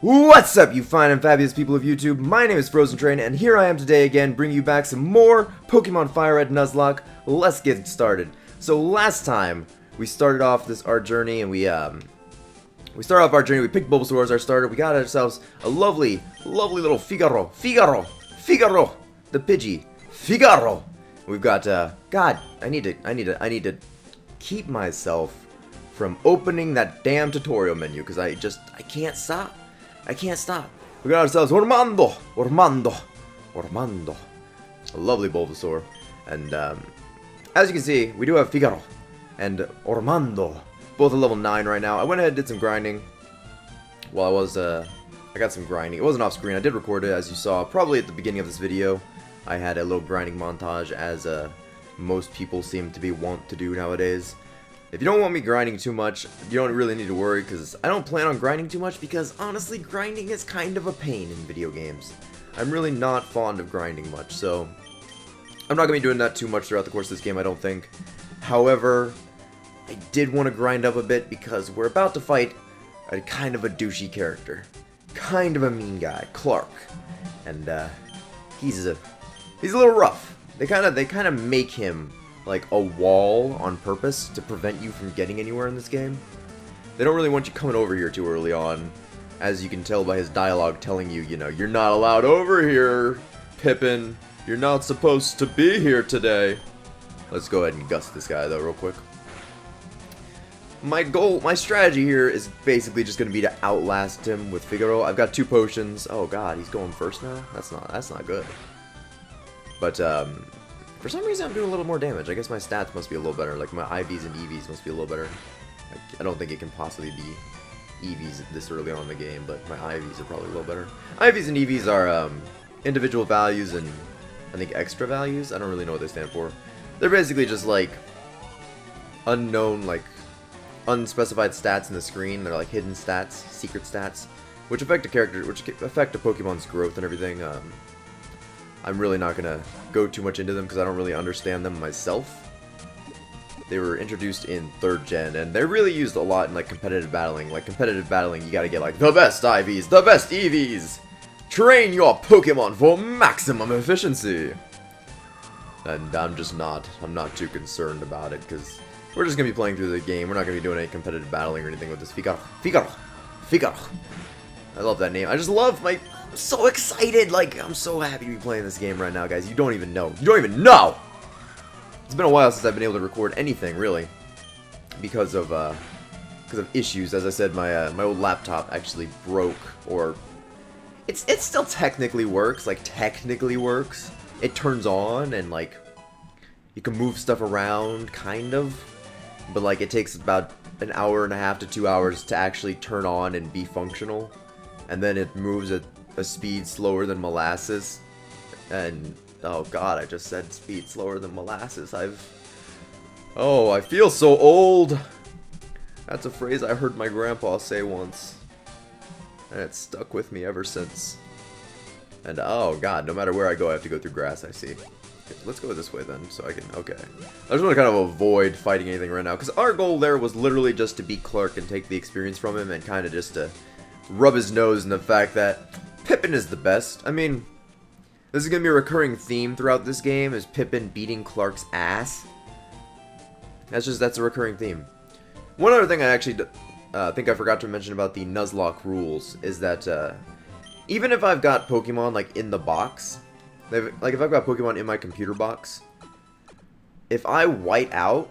What's up, you fine and fabulous people of YouTube? My name is Frousche, and here I am today again, bringing you back some more Pokemon Firered Nuzlocke. Let's get started. So last time we started off our journey, and we started off our journey. We picked Bulbasaur as our starter. We got ourselves a lovely little Figaro, the Pidgey, Figaro. We've got God. I need to keep myself from opening that damn tutorial menu because I can't stop. I can't stop. We got ourselves Ormando, a lovely Bulbasaur, and as you can see, we do have Figaro and Ormando, both at level 9 right now. I went ahead and did some grinding while I got some grinding. It wasn't off screen. I did record it, as you saw probably at the beginning of this video. I had a little grinding montage, as most people seem to be wont to do nowadays. If you don't want me grinding too much, you don't really need to worry, because I don't plan on grinding too much, because honestly, grinding is kind of a pain in video games. I'm really not fond of grinding much, so I'm not going to be doing that too much throughout the course of this game, I don't think. However, I did want to grind up a bit, because we're about to fight a kind of a douchey character. Kind of a mean guy, Clark. And he's a little rough. They kind of make him like a wall on purpose to prevent you from getting anywhere in this game. They don't really want you coming over here too early on, as you can tell by his dialogue telling you, you know, you're not allowed over here, Pippin. You're not supposed to be here today. Let's go ahead and gust this guy though real quick. My strategy here is basically just going to be to outlast him with Figaro. I've got 2 potions. Oh god, he's going first now? That's not good. But for some reason I'm doing a little more damage. I guess my stats must be a little better. Like my IVs and EVs must be a little better. I don't think it can possibly be EVs this early on in the game, but my IVs are probably a little better. IVs and EVs are individual values and I think extra values. I don't really know what they stand for. They're basically just like unknown, like unspecified stats in the screen. They're like hidden stats, secret stats, which affect a character, which affect a Pokemon's growth and everything. I'm really not gonna go too much into them because I don't really understand them myself. They were introduced in 3rd gen, and they're really used a lot in like competitive battling. Like competitive battling, you gotta get like the best IVs, the best EVs. Train your Pokemon for maximum efficiency. And I'm not too concerned about it because we're just gonna be playing through the game. We're not gonna be doing any competitive battling or anything with this Figaro. I love that name. I just love I'm so excited. Like, I'm so happy to be playing this game right now, guys. You don't even know. You don't even know! It's been a while since I've been able to record anything, really. Because of issues. As I said, my old laptop actually broke, or it still technically works. Like, technically works. It turns on, and, like, you can move stuff around, kind of. But, like, it takes about an hour and a half to 2 hours to actually turn on and be functional. And then it moves at a speed slower than molasses. And, oh god, I just said speed slower than molasses. I feel so old. That's a phrase I heard my grandpa say once. And it's stuck with me ever since. And, oh god, no matter where I go, I have to go through grass, I see. Let's go this way then, so I can, okay. I just want to kind of avoid fighting anything right now, because our goal there was literally just to beat Clark and take the experience from him, and kind of just to rub his nose in the fact that Pippin is the best. I mean, this is going to be a recurring theme throughout this game, is Pippin beating Clark's ass. That's a recurring theme. One other thing I actually think I forgot to mention about the Nuzlocke Rules is that even if I've got Pokemon, like, in the box, like, if I've got Pokemon in my computer box, if I white out,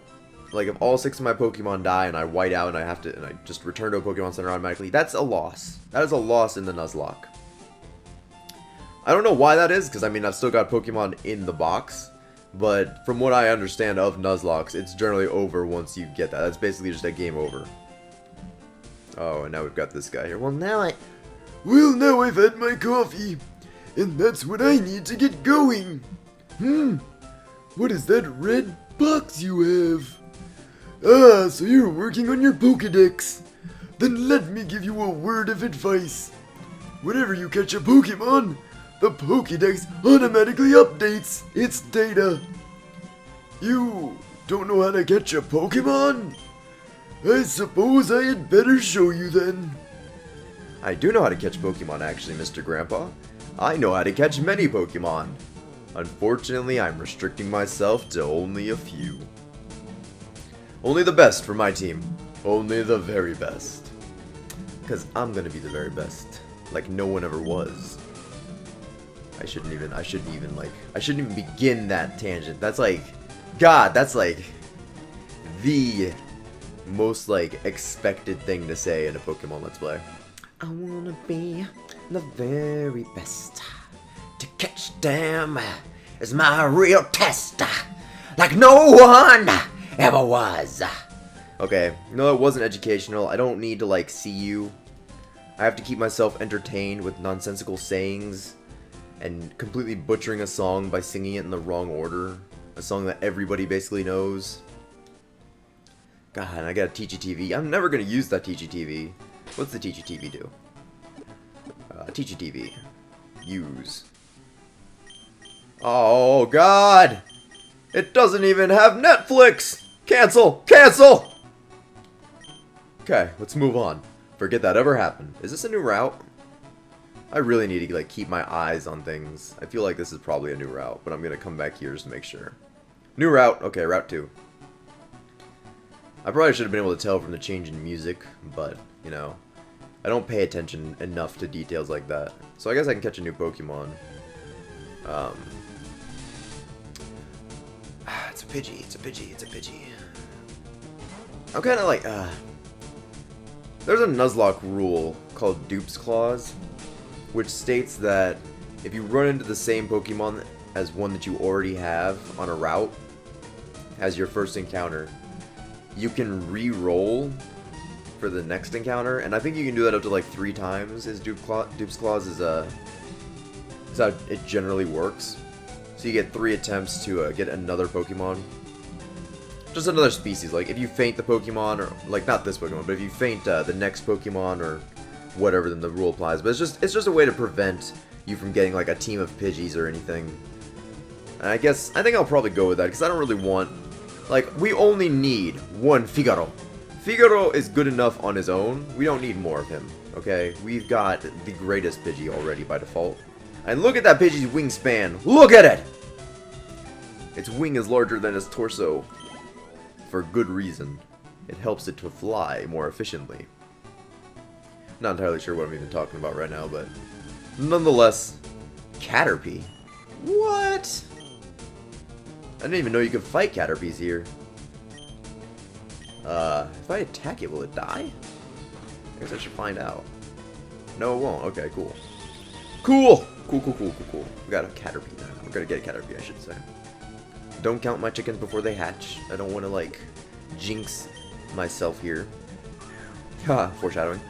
like, if all 6 of my Pokemon die and I white out and I just return to a Pokemon Center automatically, that's a loss. That is a loss in the Nuzlocke. I don't know why that is, because, I mean, I've still got Pokemon in the box, but from what I understand of Nuzlocks, it's generally over once you get that. That's basically just a game over. Oh, and now we've got this guy here. Well, now I've had my coffee. And that's what I need to get going. What is that red box you have? Ah, so you're working on your Pokédex. Then let me give you a word of advice. Whenever you catch a Pokemon, the Pokédex automatically updates its data. You don't know how to catch a Pokemon? I suppose I had better show you then. I do know how to catch Pokemon actually, Mr. Grandpa. I know how to catch many Pokemon. Unfortunately, I'm restricting myself to only a few. Only the best for my team. Only the very best. Because I'm gonna be the very best. Like no one ever was. I shouldn't even begin that tangent. That's like, God, that's like the most like expected thing to say in a Pokemon Let's Play. I wanna be the very best. To catch them is my real test. Like no one ever was. Okay, no, it wasn't educational. I don't need to like see you. I have to keep myself entertained with nonsensical sayings and completely butchering a song by singing it in the wrong order. A song that everybody basically knows. God, I got a TGTV. I'm never gonna use that TGTV. What's the TGTV do? TGTV. Use. Oh, God! It doesn't even have Netflix! Cancel! Cancel! Okay, let's move on. Forget that ever happened. Is this a new route? I really need to like keep my eyes on things. I feel like this is probably a new route, but I'm gonna come back here just to make sure. New route. Okay, route 2. I probably should have been able to tell from the change in music, but, you know, I don't pay attention enough to details like that. So I guess I can catch a new Pokemon. It's a Pidgey, it's a Pidgey, it's a Pidgey. I'm kind of like, there's a Nuzlocke rule called Dupes Clause, which states that if you run into the same Pokemon as one that you already have on a route as your first encounter, you can re-roll for the next encounter, and I think you can do that up to like 3 times. Dupes Clause is how it generally works. So you get 3 attempts to get another Pokemon. Just another species. Like if you faint the Pokemon, or like not this Pokemon, but if you faint the next Pokemon or whatever, then the rule applies. But it's just a way to prevent you from getting like a team of Pidgeys or anything. And I think I'll probably go with that because I don't really want, like, we only need one Figaro. Figaro is good enough on his own. We don't need more of him. Okay, we've got the greatest Pidgey already by default. And look at that Pidgey's wingspan. Look at it! Its wing is larger than its torso. For good reason. It helps it to fly more efficiently. Not entirely sure what I'm even talking about right now, but nonetheless, Caterpie. What? I didn't even know you could fight Caterpies here. If I attack it, will it die? I guess I should find out. No, it won't. Okay, cool. Cool! Cool. We got a Caterpie now. We're gonna get a Caterpie, I should say. Don't count my chickens before they hatch. I don't want to, like, jinx myself here. Haha, foreshadowing.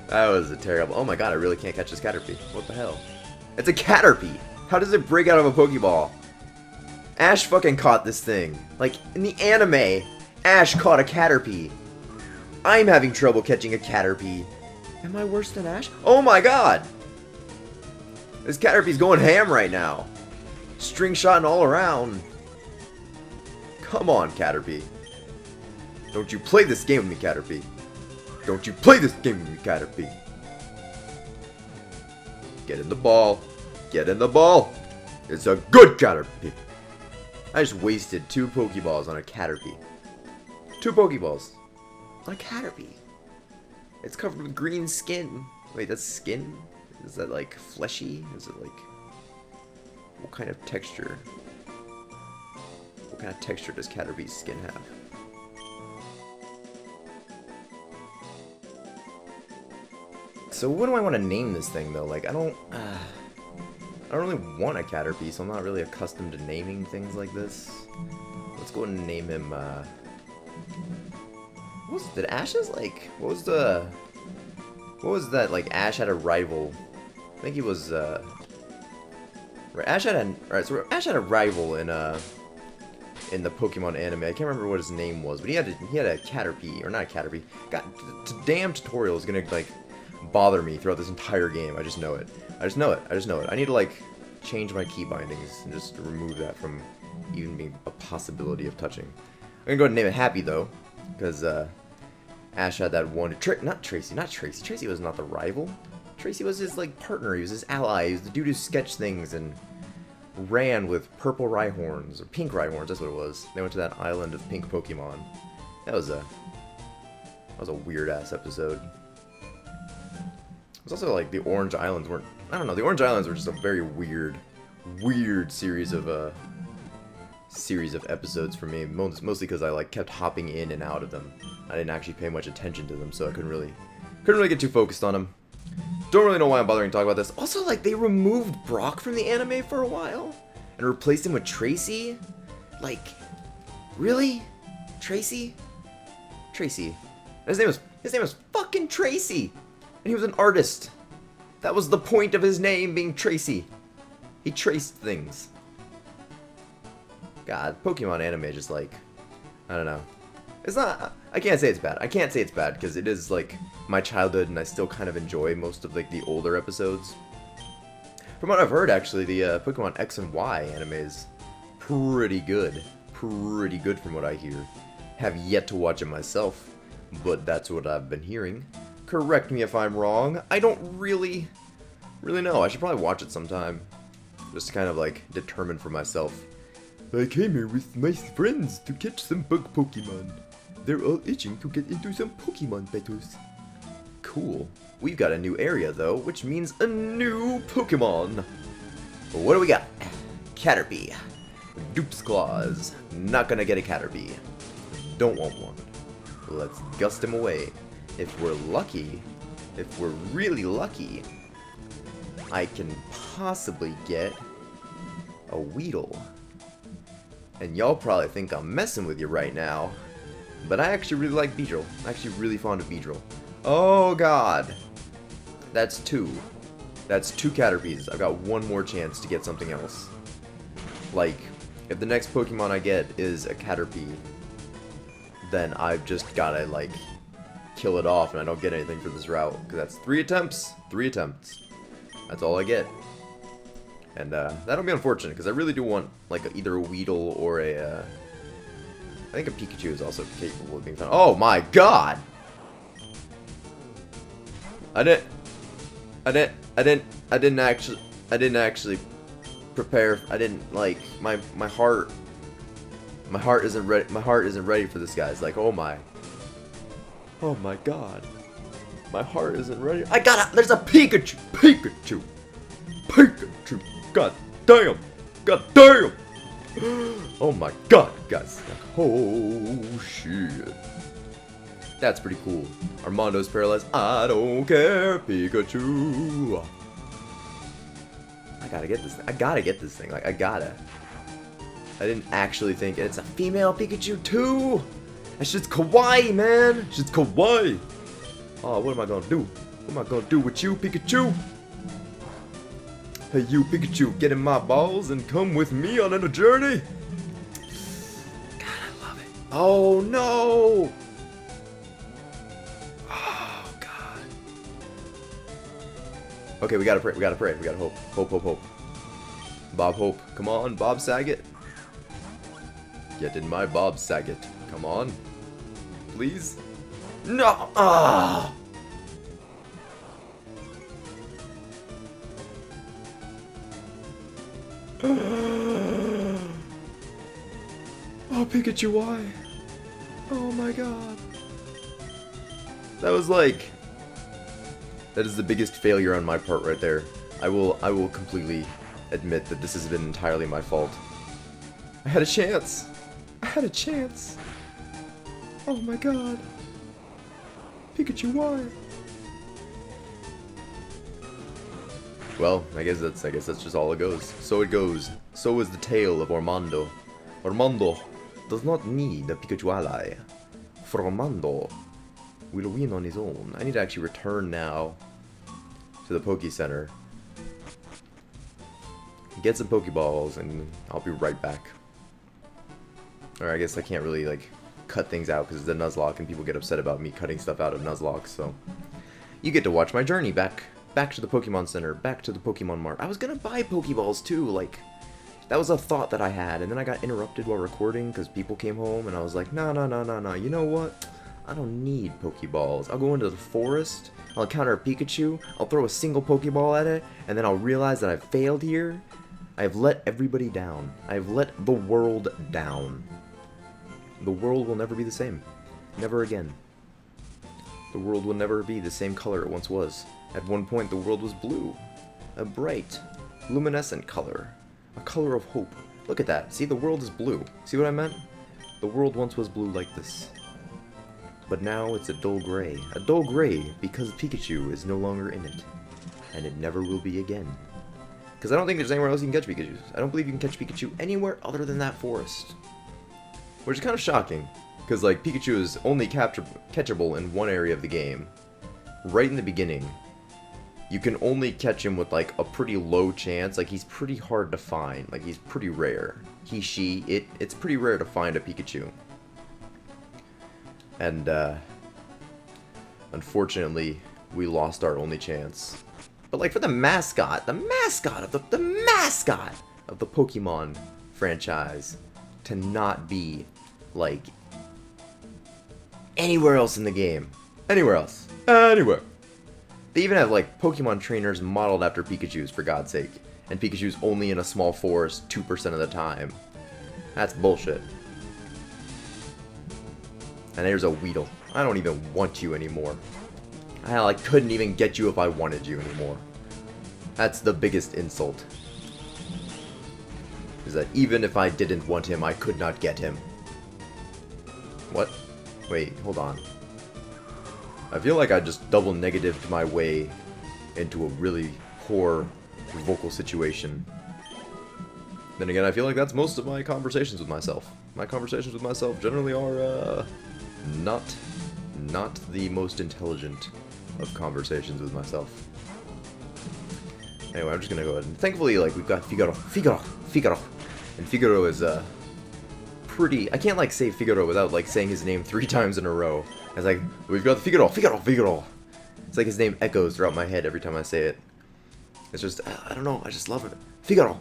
That was a terrible... Oh my god, I really can't catch this Caterpie. What the hell? It's a Caterpie! How does it break out of a Pokeball? Ash fucking caught this thing. Like, in the anime, Ash caught a Caterpie. I'm having trouble catching a Caterpie. Am I worse than Ash? Oh my god! This Caterpie's going ham right now. String shotting all around. Come on, Caterpie. Don't you play this game with me, Caterpie. Don't you play this game with me, Caterpie. Get in the ball. Get in the ball. It's a good Caterpie. I just wasted 2 Pokeballs on a Caterpie. 2 Pokeballs on a Caterpie. It's covered with green skin. Wait, that's skin? Is that like fleshy? Is it like... What kind of texture? What kind of texture does Caterpie's skin have? So what do I want to name this thing though? Like I don't really want a Caterpie, so I'm not really accustomed to naming things like this. Let's go and name him. Did Ash's like? What was that? Like Ash had a rival. I think he was. Ash had a rival in the Pokemon anime. I can't remember what his name was, but he had a Caterpie, or not a Caterpie. God, the damn tutorial is gonna like bother me throughout this entire game. I just know it. I just know it. I need to like change my key bindings and just remove that from even being a possibility of touching. I'm gonna go ahead and name it Happy though. Because Ash had that one... not Tracy. Tracy was not the rival. Tracy was his, like, partner. He was his ally. He was the dude who sketched things and ran with purple Rhyhorns. Or pink Rhyhorns, that's what it was. They went to that island of pink Pokemon. That was a weird-ass episode. It was also, like, the Orange Islands weren't... I don't know, the Orange Islands were just a very weird series of episodes for me. Mostly because I, like, kept hopping in and out of them. I didn't actually pay much attention to them, so I couldn't really get too focused on them. Don't really know why I'm bothering to talk about this. Also, like, they removed Brock from the anime for a while and replaced him with Tracy. Like, really? Tracy? His name was fucking Tracy. And he was an artist. That was the point of his name being Tracy. He traced things. God, Pokemon anime just like, I don't know. It's not, I can't say it's bad. I can't say it's bad because it is like my childhood and I still kind of enjoy most of like the older episodes. From what I've heard actually, the Pokemon X and Y anime is pretty good. Pretty good from what I hear. Have yet to watch it myself, but that's what I've been hearing. Correct me if I'm wrong. I don't really know. I should probably watch it sometime. Just to kind of like determine for myself. I came here with my friends to catch some bug Pokemon. They're all itching to get into some Pokemon battles. Cool. We've got a new area though, which means a new Pokemon. What do we got? Caterpie. Dupes Clause. Not gonna get a Caterpie. Don't want one. Let's gust him away. If we're lucky, if we're really lucky, I can possibly get a Weedle. And y'all probably think I'm messing with you right now, but I actually really like Beedrill. I'm actually really fond of Beedrill. Oh god. That's two. That's two Caterpies. I've got one more chance to get something else. Like, if the next Pokemon I get is a Caterpie, then I've just gotta, like, kill it off and I don't get anything for this route. Because that's 3 attempts. 3 attempts. That's all I get. And that'll be unfortunate because I really do want like either a Weedle or a I think a Pikachu is also capable of being found. Oh my god! I didn't actually prepare. I didn't like my heart isn't ready. My heart isn't ready for this, guys. Like, oh my god. My heart isn't ready. There's a Pikachu. God damn. Oh my god, guys. Oh shit. That's pretty cool. Armando's paralyzed. I don't care, Pikachu. I gotta get this thing. Like, I gotta. I didn't actually think it's a female Pikachu too. That shit's kawaii, man. Shit's kawaii. Oh, what am I gonna do? What am I gonna do with you, Pikachu? Hey, you, Pikachu, get in my balls and come with me on a journey. God, I love it. Oh, no. Oh, God. Okay, we gotta pray. We gotta hope. Hope. Bob Hope. Come on, Bob Saget. Get in my Bob Saget. Come on. Please. No! Ah! Oh, Pikachu, why? Oh my god. That was like... That is the biggest failure on my part right there. I will completely admit that this has been entirely my fault. I had a chance. Oh my god. Pikachu, why? Well, I guess that's just all it goes. So it goes. So is the tale of Armando. Armando does not need a Pikachu ally. For Armando will win on his own. I need to actually return now to the Poke Center. Get some Pokeballs and I'll be right back. Or I guess I can't really like cut things out because it's a Nuzlocke and people get upset about me cutting stuff out of Nuzlocke, so you get to watch my journey back to the Pokemon Center, back to the Pokemon Mart. I was gonna buy Pokeballs too, like That was a thought that I had, and then I got interrupted while recording because people came home, and I was like, no, no, no, no, no, you know what? I don't need Pokeballs. I'll go into the forest, I'll encounter a Pikachu, I'll throw a single Pokeball at it, and then I'll realize that I've failed here. I have let everybody down. I have let the world down. The world will never be the same. Never again. The world will never be the same color it once was. At one point, the world was blue. A bright, luminescent color. A color of hope. Look at that. See, the world is blue. See what I meant? The world once was blue like this. But now it's a dull gray. A dull gray because Pikachu is no longer in it. And it never will be again. Because I don't think there's anywhere else you can catch Pikachu. I don't believe you can catch Pikachu anywhere other than that forest. Which is kind of shocking. Because, like, Pikachu is only catchable in one area of the game. Right in the beginning. You can only catch him with, like, a pretty low chance. Like, he's pretty hard to find. Like, he's pretty rare. He, she, it's pretty rare to find a Pikachu. And, unfortunately, we lost our only chance. But, like, for the mascot of the mascot of the Pokemon franchise to not be, like, anywhere else in the game. Anywhere else. Anywhere. They even have, like, Pokemon trainers modeled after Pikachus, for God's sake. And Pikachu's only in a small forest 2% of the time. That's bullshit. And there's a Weedle. I don't even want you anymore. I couldn't even get you if I wanted you anymore. That's the biggest insult. Is that even if I didn't want him, I could not get him. What? Wait, hold on. I feel like I just double negatived my way into a really poor vocal situation. Then again, I feel like that's most of my conversations with myself. My conversations with myself generally are, not the most intelligent of conversations with myself. Anyway, I'm just gonna go ahead and... Thankfully, like, we've got Figaro. And Figaro is, pretty... I can't, like, say Figaro without, like, saying his name 3 times in a row. It's like, we've got Figaro. It's like his name echoes throughout my head every time I say it. It's just, I don't know, I just love it. Figaro.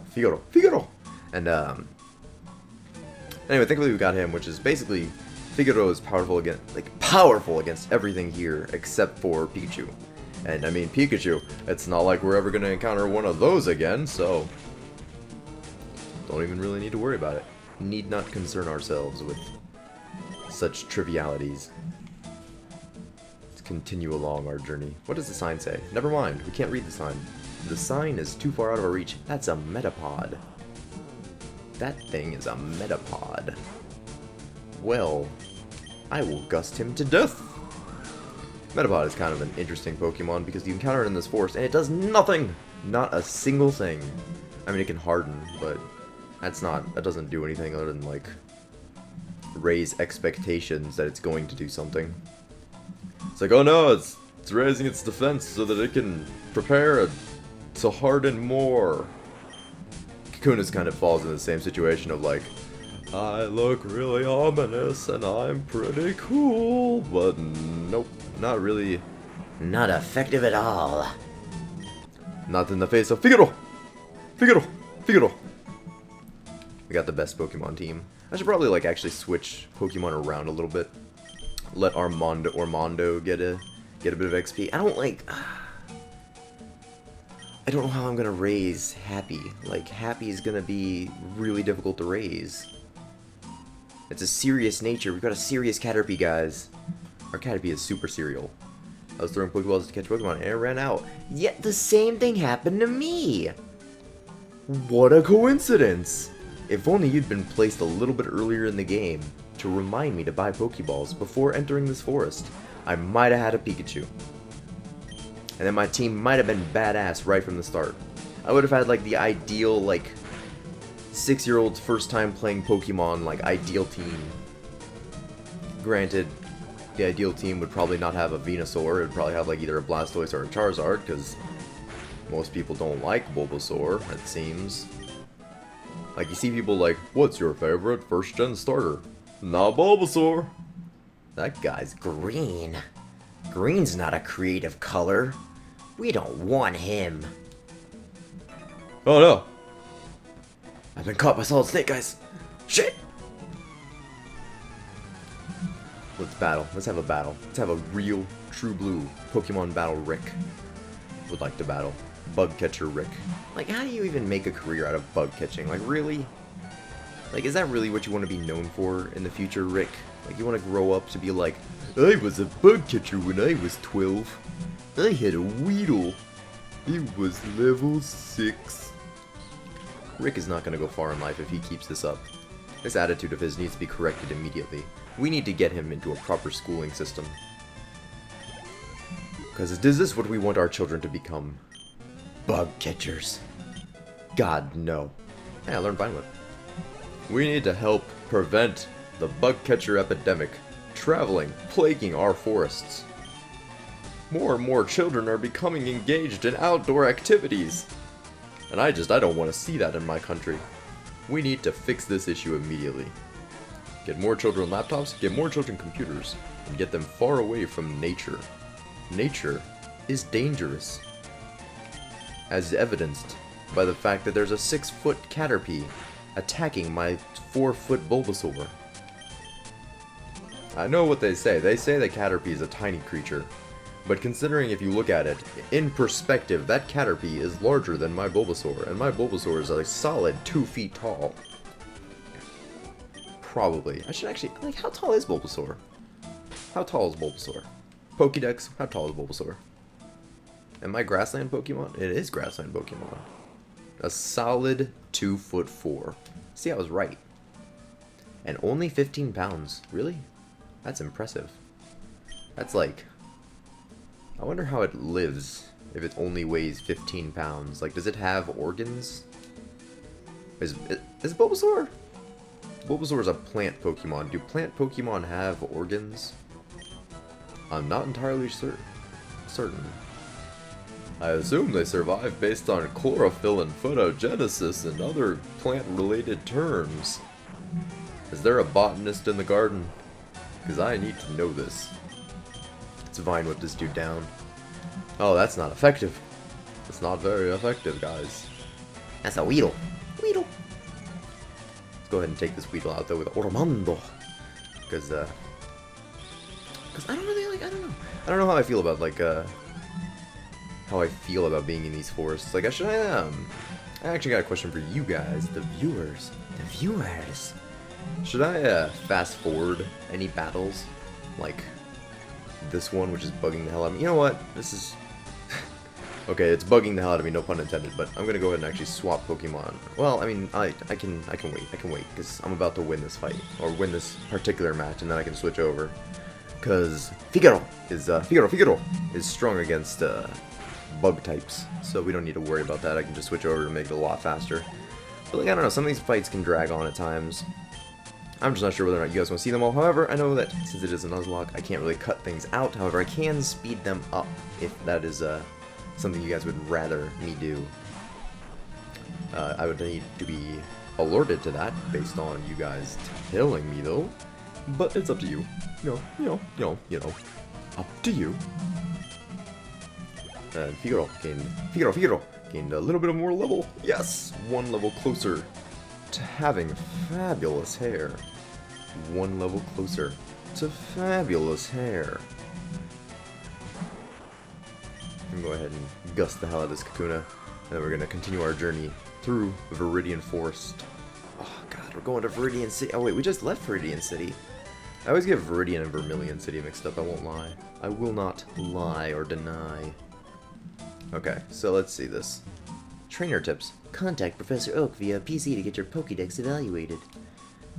And, anyway, thankfully we got him, which is basically... Figaro is powerful against everything here, except for Pikachu. And, I mean, Pikachu, it's not like we're ever gonna encounter one of those again, so... Don't even really need to worry about it. Need not concern ourselves with such trivialities. Let's continue along our journey. What does the sign say? Never mind, we can't read the sign. The sign is too far out of our reach. That's a Metapod. That thing is a Metapod. Well, I will gust him to death. Metapod is kind of an interesting Pokemon because you encounter it in this forest and it does nothing! Not a single thing. I mean, it can harden, but that doesn't do anything other than, like, raise expectations that it's going to do something. It's like, oh no, it's raising its defense so that it can prepare to harden more. Kakuna's kind of falls in the same situation of, like, I look really ominous and I'm pretty cool, but nope, not really. Not effective at all. Not in the face of Figaro! We got the best Pokemon team. I should probably, like, actually switch Pokemon around a little bit. Let Armando get a bit of XP. I don't know how I'm gonna raise Happy. Like, Happy is gonna be really difficult to raise. It's a serious nature. We've got a serious Caterpie, guys. Our Caterpie is super serial. I was throwing Pokeballs to catch Pokemon and it ran out. Yet the same thing happened to me! What a coincidence! If only you'd been placed a little bit earlier in the game to remind me to buy Pokeballs before entering this forest, I might have had a Pikachu. And then my team might have been badass right from the start. I would have had, like, the ideal, like, 6-year-old's first time playing Pokemon, like, ideal team. Granted, the ideal team would probably not have a Venusaur. It would probably have, like, either a Blastoise or a Charizard, because most people don't like Bulbasaur, it seems. Like, you see people like, what's your favorite first-gen starter? Not Bulbasaur. That guy's green. Green's not a creative color. We don't want him. Oh no. I've been caught by Solid Snake, guys. Shit! Let's battle. Let's have a battle. Let's have a real, true blue Pokemon battle Rick. Would like to battle. Bug catcher Rick. Like, how do you even make a career out of bug catching? Like, really? Like, is that really what you want to be known for in the future, Rick? Like, you want to grow up to be like, I was a bug catcher when I was 12. I had a Weedle. It was level 6. Rick is not going to go far in life if he keeps this up. This attitude of his needs to be corrected immediately. We need to get him into a proper schooling system. Because is this what we want our children to become? Bug catchers. God, no. Hey, I learned Vine Whip. We need to help prevent the bug catcher epidemic traveling, plaguing our forests. More and more children are becoming engaged in outdoor activities. And I don't want to see that in my country. We need to fix this issue immediately. Get more children laptops, get more children computers, and get them far away from nature. Nature is dangerous. As evidenced by the fact that there's a 6-foot Caterpie attacking my 4-foot Bulbasaur. I know what they say. They say that Caterpie is a tiny creature. But considering if you look at it, in perspective, that Caterpie is larger than my Bulbasaur, and my Bulbasaur is a solid 2 feet tall. Probably. I should actually, like, how tall is Bulbasaur? How tall is Bulbasaur? Pokédex, how tall is Bulbasaur? Am I grassland Pokemon? It is grassland Pokemon. A solid 2'4". See, I was right. And only 15 pounds. Really? That's impressive. That's like... I wonder how it lives if it only weighs 15 pounds. Like, does it have organs? Is Bulbasaur? Bulbasaur is a plant Pokemon. Do plant Pokemon have organs? I'm not entirely certain. I assume they survive based on chlorophyll and photogenesis and other plant-related terms. Is there a botanist in the garden? Because I need to know this. Let's Vine Whip this dude down. Oh, that's not effective. It's not very effective, guys. That's a Weedle. Weedle. Let's go ahead and take this Weedle out, though, with Oromando. Because I don't really, like, I don't know. I don't know how I feel about, like, how I feel about being in these forests. Like, I actually got a question for you guys, the viewers. The viewers. Should I, fast forward any battles? Like, this one, which is bugging the hell out of me. You know what? This is... okay, it's bugging the hell out of me, no pun intended, but I'm gonna go ahead and actually swap Pokemon. Well, I mean, I can wait, because I'm about to win this fight, or win this particular match, and then I can switch over. Because Figaro is strong against, bug types, so we don't need to worry about that. I can just switch over to make it a lot faster. But, like, I don't know, some of these fights can drag on at times. I'm just not sure whether or not you guys want to see them all. However, I know that since it is a Nuzlocke, I can't really cut things out. However, I can speed them up if that is something you guys would rather me do. I would need to be alerted to that based on you guys telling me, though. But it's up to you. You know, up to you. And Figaro gained a little bit of more level. Yes, 1 level closer to having fabulous hair. 1 level closer to fabulous hair. I'm gonna go ahead and gust the hell out of this Kakuna, and then we're gonna continue our journey through Viridian Forest. Oh god, we're going to Viridian City. Oh wait, we just left Viridian City. I always get Viridian and Vermilion City mixed up, I won't lie. I will not lie or deny. Okay, so let's see this. Trainer tips. Contact Professor Oak via PC to get your Pokédex evaluated.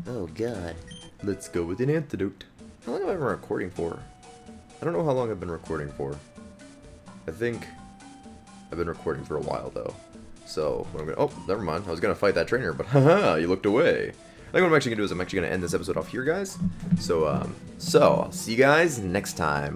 Oh god. Let's go with an antidote. How long have I been recording for? I don't know how long I've been recording for. I think I've been recording for a while though. So, what I'm gonna... oh, never mind. I was gonna fight that trainer, but haha, you looked away. I think what I'm actually gonna do is I'm actually gonna end this episode off here, guys. So I'll see you guys next time.